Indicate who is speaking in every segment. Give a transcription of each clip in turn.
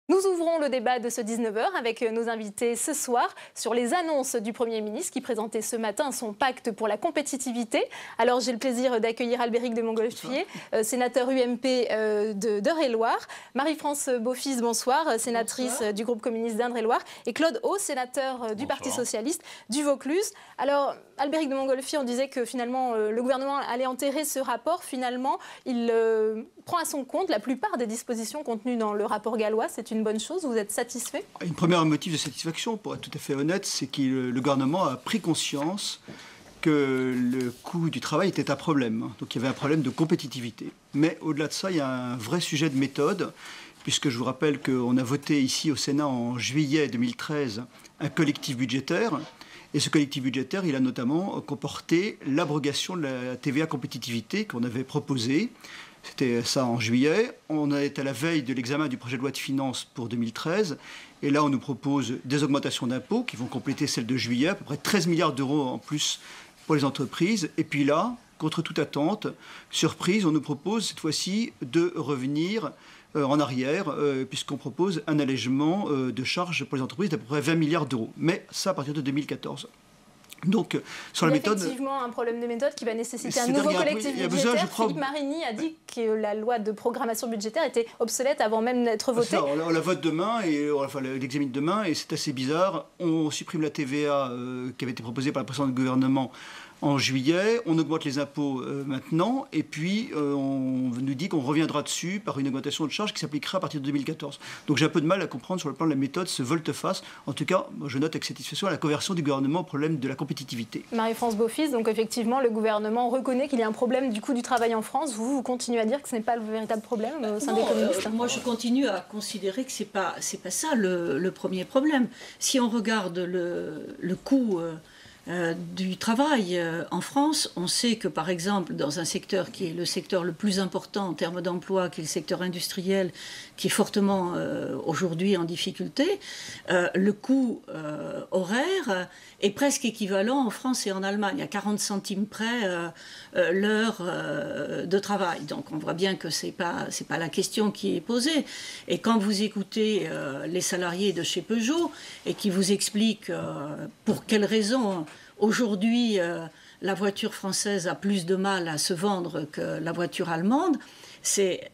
Speaker 1: Nous ouvrons le débat de ce 19h avec nos invités ce soir sur les annonces du Premier ministre qui présentait ce matin son pacte pour la compétitivité. Alors j'ai le plaisir d'accueillir Albéric de Montgolfier, sénateur UMP d'Eure-et-Loir, Marie-France Beaufils, bonsoir, sénatrice du groupe communiste d'Indre-et-Loire, et Claude Haut, sénateur du Parti socialiste du Vaucluse. Alors Albéric de Montgolfier, on disait que finalement le gouvernement allait enterrer ce rapport. Finalement, il prend à son compte la plupart des dispositions contenues dans le rapport gallois. C'est une bonne chose, vous êtes satisfait?
Speaker 2: Une première motif de satisfaction, pour être tout à fait honnête, c'est que le gouvernement a pris conscience que le coût du travail était un problème. Donc il y avait un problème de compétitivité. Mais au-delà de ça, il y a un vrai sujet de méthode, puisque je vous rappelle qu'on a voté ici au Sénat en juillet 2013 un collectif budgétaire. Et ce collectif budgétaire, il a notamment comporté l'abrogation de la TVA compétitivité qu'on avait proposée. C'était ça en juillet. On est à la veille de l'examen du projet de loi de finances pour 2013. Et là, on nous propose des augmentations d'impôts qui vont compléter celles de juillet, à peu près 13 milliards d'euros en plus pour les entreprises. Et puis là, contre toute attente, surprise, on nous propose cette fois-ci de revenir en arrière, puisqu'on propose un allègement de charges pour les entreprises d'à peu près 20 milliards d'euros. Mais ça à partir de 2014. Donc, sur la méthode...
Speaker 1: Effectivement, un problème de méthode qui va nécessiter un nouveau collectif budgétaire. Philippe Marigny a dit que la loi de programmation budgétaire était obsolète avant même d'être votée.
Speaker 2: On la vote demain, enfin l'examine demain, et c'est assez bizarre. On supprime la TVA qui avait été proposée par le précédent gouvernement en juillet, on augmente les impôts maintenant, et puis on nous dit qu'on reviendra dessus par une augmentation de charges qui s'appliquera à partir de 2014. Donc j'ai un peu de mal à comprendre sur le plan de la méthode ce volte-face. En tout cas, je note avec satisfaction la conversion du gouvernement au problème de la compétitivité.
Speaker 1: Marie-France Beaufils, donc effectivement, le gouvernement reconnaît qu'il y a un problème du coût du travail en France. Vous continuez à dire que ce n'est pas le véritable problème au sein des communistes?
Speaker 3: Moi, je continue à considérer que c'est pas ça le premier problème. Si on regarde le coût... du travail en France, on sait que par exemple dans un secteur qui est le secteur le plus important en termes d'emploi, qui est le secteur industriel, qui est fortement aujourd'hui en difficulté, le coût horaire est presque équivalent en France et en Allemagne, à 40 centimes près l'heure de travail. Donc on voit bien que c'est pas la question qui est posée. Et quand vous écoutez les salariés de chez Peugeot et qui vous expliquent pour quelles raisons aujourd'hui, la voiture française a plus de mal à se vendre que la voiture allemande. C'est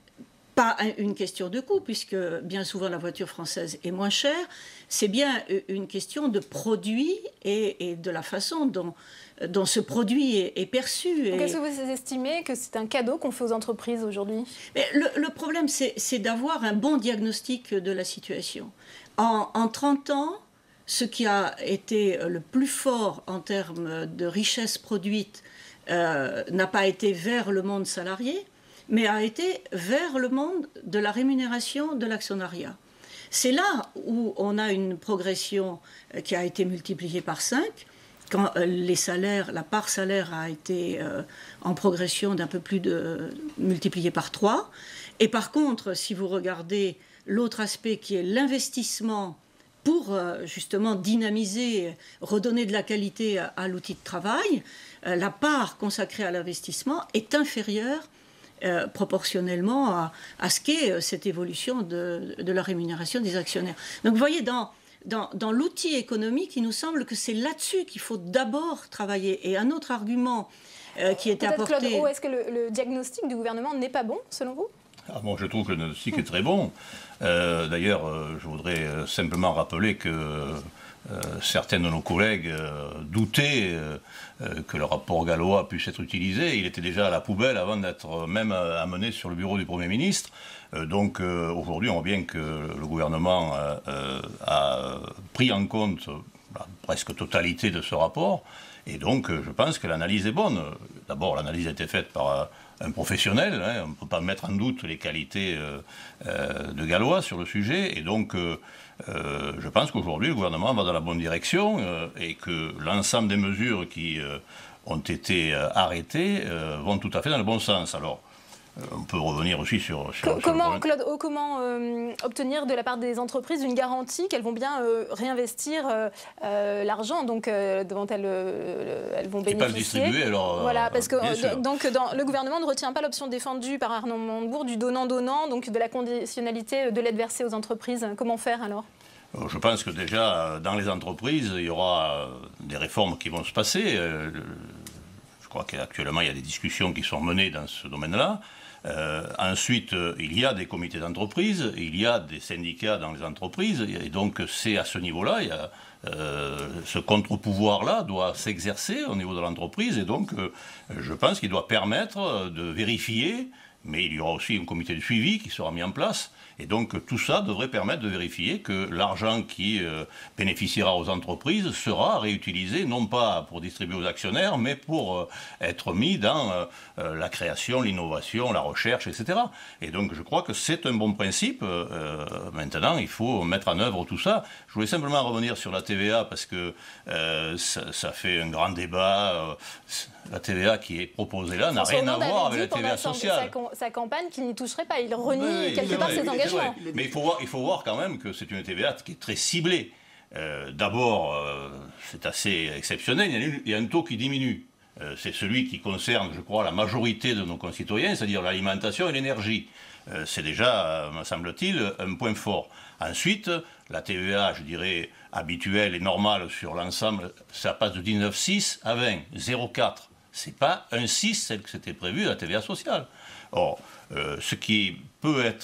Speaker 3: pas une question de coût, puisque bien souvent la voiture française est moins chère. C'est bien une question de produit et de la façon dont ce produit est perçu.
Speaker 1: Est-ce que vous estimez que c'est un cadeau qu'on fait aux entreprises aujourd'hui?
Speaker 3: Le problème, c'est d'avoir un bon diagnostic de la situation. En 30 ans, ce qui a été le plus fort en termes de richesse produite n'a pas été vers le monde salarié, mais a été vers le monde de la rémunération de l'actionnariat. C'est là où on a une progression qui a été multipliée par 5, quand les salaires, la part salaire a été en progression d'un peu plus de multipliée par 3. Et par contre, si vous regardez l'autre aspect qui est l'investissement pour justement dynamiser, redonner de la qualité à l'outil de travail, la part consacrée à l'investissement est inférieure proportionnellement à ce qu'est cette évolution de la rémunération des actionnaires. Donc vous voyez, dans l'outil économique, il nous semble que c'est là-dessus qu'il faut d'abord travailler. Et un autre argument qui était apporté...
Speaker 1: Claude Haut, est-ce que le diagnostic du gouvernement n'est pas bon, selon vous?
Speaker 4: Bon, je trouve que le diagnostic est très bon. D'ailleurs, je voudrais simplement rappeler que certains de nos collègues doutaient que le rapport gallois puisse être utilisé. Il était déjà à la poubelle avant d'être même amené sur le bureau du Premier ministre. Donc aujourd'hui, on voit bien que le gouvernement a pris en compte la presque totalité de ce rapport. Et donc, je pense que l'analyse est bonne. D'abord, l'analyse a été faite par un professionnel. On ne peut pas mettre en doute les qualités de Gallois sur le sujet. Et donc, je pense qu'aujourd'hui, le gouvernement va dans la bonne direction et que l'ensemble des mesures qui ont été arrêtées vont tout à fait dans le bon sens. Alors, On peut revenir aussi sur
Speaker 1: comment, Claude, comment obtenir de la part des entreprises une garantie qu'elles vont bien réinvestir l'argent dont elles vont bénéficier.
Speaker 4: Et pas le distribuer alors.
Speaker 1: Voilà, parce que le gouvernement ne retient pas l'option défendue par Arnaud Montebourg du donnant-donnant, donc de la conditionnalité de l'aide versée aux entreprises. Comment faire alors ?
Speaker 4: Je pense que déjà, dans les entreprises, il y aura des réformes qui vont se passer. Je crois qu'actuellement, il y a des discussions qui sont menées dans ce domaine-là. Ensuite, il y a des comités d'entreprise, il y a des syndicats dans les entreprises, et donc c'est à ce niveau-là, ce contre-pouvoir-là doit s'exercer au niveau de l'entreprise, et donc je pense qu'il doit permettre de vérifier, mais il y aura aussi un comité de suivi qui sera mis en place. Et donc tout ça devrait permettre de vérifier que l'argent qui bénéficiera aux entreprises sera réutilisé, non pas pour distribuer aux actionnaires, mais pour être mis dans la création, l'innovation, la recherche, etc. Et donc je crois que c'est un bon principe. Maintenant, il faut mettre en œuvre tout ça. Je voulais simplement revenir sur la TVA, parce que ça fait un grand débat. La TVA qui est proposée là n'a rien à voir avec la TVA sociale.
Speaker 1: Sa campagne qu'il n'y toucherait pas. Il renie quelque part ses engagements.
Speaker 4: Mais il faut voir quand même que c'est une TVA qui est très ciblée. D'abord, c'est assez exceptionnel, il y a un taux qui diminue. C'est celui qui concerne, je crois, la majorité de nos concitoyens, c'est-à-dire l'alimentation et l'énergie. C'est déjà, me semble-t-il, un point fort. Ensuite, la TVA, je dirais, habituelle et normale sur l'ensemble, ça passe de 19,6 à 20, 0,4. C'est pas un 6, celle que c'était prévu, la TVA sociale. Or, ce qui pouvait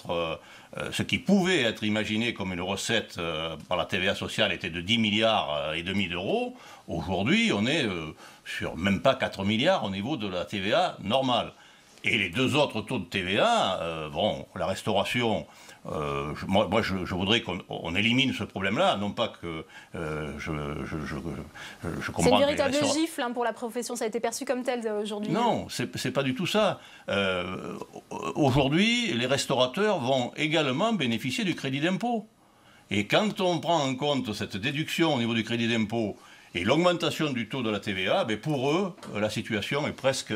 Speaker 4: être imaginé comme une recette par la TVA sociale était de 10 milliards et demi d'euros. Aujourd'hui, on est sur même pas 4 milliards au niveau de la TVA normale. Et les deux autres taux de TVA, la restauration, moi je voudrais qu'on élimine ce problème-là, non pas que je comprends.
Speaker 1: C'est une véritable gifle pour la profession, ça a été perçu comme tel aujourd'hui.
Speaker 4: Non, c'est pas du tout ça. Aujourd'hui, les restaurateurs vont également bénéficier du crédit d'impôt. Et quand on prend en compte cette déduction au niveau du crédit d'impôt et l'augmentation du taux de la TVA, pour eux, la situation est presque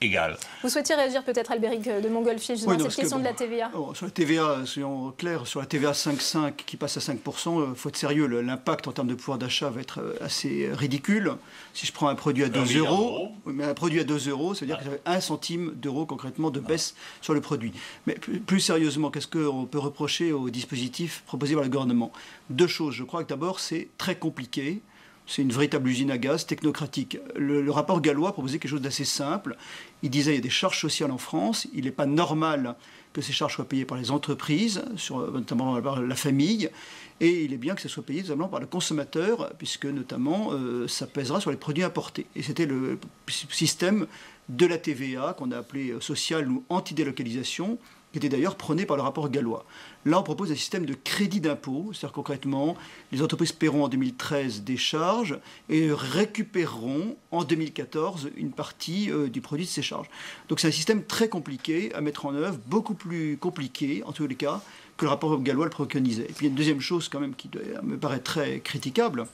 Speaker 4: égale.
Speaker 1: Vous souhaitiez réagir peut-être, Albéric de Montgolfier, justement, cette question de la TVA?
Speaker 2: Sur la TVA, soyons clairs, sur la TVA 5,5 qui passe à 5%, il faut être sérieux, l'impact en termes de pouvoir d'achat va être assez ridicule. Si je prends un produit à 2 euros, mais un produit à 2 euros, ça veut dire que j'avais 1 centime d'euro concrètement de baisse sur le produit. Mais plus sérieusement, qu'est-ce qu'on peut reprocher au dispositif proposé par le gouvernement? Deux choses. Je crois que d'abord, c'est très compliqué. C'est une véritable usine à gaz technocratique. Le rapport Gallois proposait quelque chose d'assez simple. Il disait qu'il y a des charges sociales en France. Il n'est pas normal que ces charges soient payées par les entreprises, notamment par la famille. Et il est bien que ça soit payé notamment par le consommateur, puisque notamment ça pèsera sur les produits importés. Et c'était le système de la TVA qu'on a appelé social ou anti-délocalisation, qui était d'ailleurs prôné par le rapport Gallois. Là, on propose un système de crédit d'impôt, c'est-à-dire concrètement, les entreprises paieront en 2013 des charges et récupéreront en 2014 une partie du produit de ces charges. Donc c'est un système très compliqué à mettre en œuvre, beaucoup plus compliqué, en tous les cas, que le rapport Gallois le préconisait. Et puis il y a une deuxième chose quand même qui me paraît très critiquable,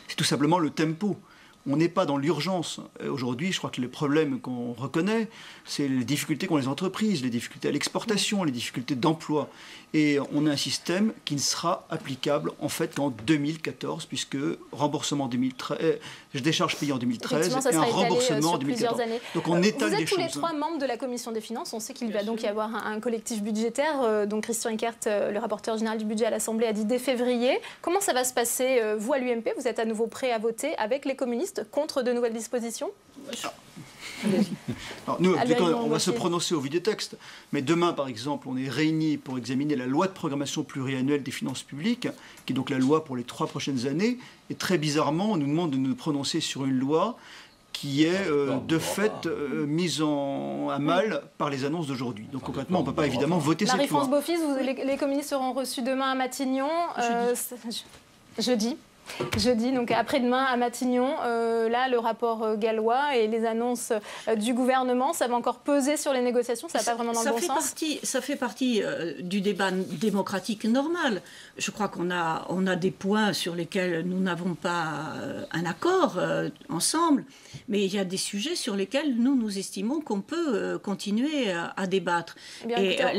Speaker 2: c'est tout simplement le tempo. On n'est pas dans l'urgence. Aujourd'hui, je crois que les problèmes qu'on reconnaît, c'est les difficultés qu'ont les entreprises, les difficultés à l'exportation, les difficultés d'emploi. Et on a un système qui ne sera applicable en fait qu'en 2014, puisque remboursement 2013, décharge payée en 2013 et un remboursement en 2014. Donc on étale des choses.
Speaker 1: Vous êtes tous les trois membres de la Commission des Finances. On sait qu'il va donc y avoir un collectif budgétaire. Donc Christian Eckert, le rapporteur général du budget à l'Assemblée, a dit dès février. Comment ça va se passer, vous, à l'UMP? Vous êtes à nouveau prêt à voter avec les communistes contre de nouvelles dispositions?
Speaker 2: Alors, nous, on va se prononcer au vu des textes. Mais demain, par exemple, on est réunis pour examiner la loi de programmation pluriannuelle des finances publiques, qui est donc la loi pour les 3 prochaines années. Et très bizarrement, on nous demande de nous prononcer sur une loi qui est de fait mise à mal par les annonces d'aujourd'hui. Donc concrètement, on ne peut pas évidemment voter cette loi.
Speaker 1: Marie-France Beaufils, les communistes seront reçus demain à Matignon, jeudi. Jeudi, donc après-demain à Matignon, là le rapport gallois et les annonces du gouvernement, ça va encore peser sur les négociations, ça va pas vraiment dans le bon sens.
Speaker 3: Ça fait partie du débat démocratique normal. Je crois qu'on a des points sur lesquels nous n'avons pas un accord ensemble, mais il y a des sujets sur lesquels nous estimons qu'on peut continuer à débattre.
Speaker 1: Eh bien,
Speaker 3: et
Speaker 1: écoutez,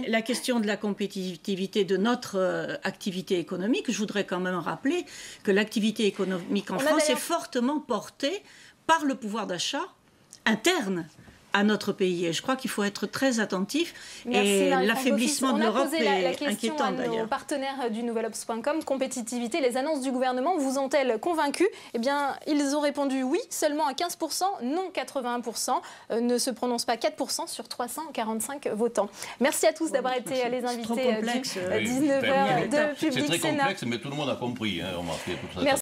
Speaker 3: la question de la compétitivité de notre activité économique, je voudrais quand même rappeler que l'activité économique en France est fortement portée par le pouvoir d'achat interne à notre pays. Et je crois qu'il faut être très attentif.
Speaker 1: Merci,
Speaker 3: et l'affaiblissement de l'Europe est inquiétant d'ailleurs.
Speaker 1: On a posé la question à nos partenaires du Nouvelobs.com, compétitivité, les annonces du gouvernement vous ont-elles convaincu? Eh bien, ils ont répondu oui, seulement à 15%, non 81%, ne se prononce pas 4% sur 345 votants. Merci à tous d'avoir été les invités du 19h de Public
Speaker 4: C'est très
Speaker 1: Sénat.
Speaker 4: complexe, mais tout le monde a compris. Hein, remarquez, tout ça.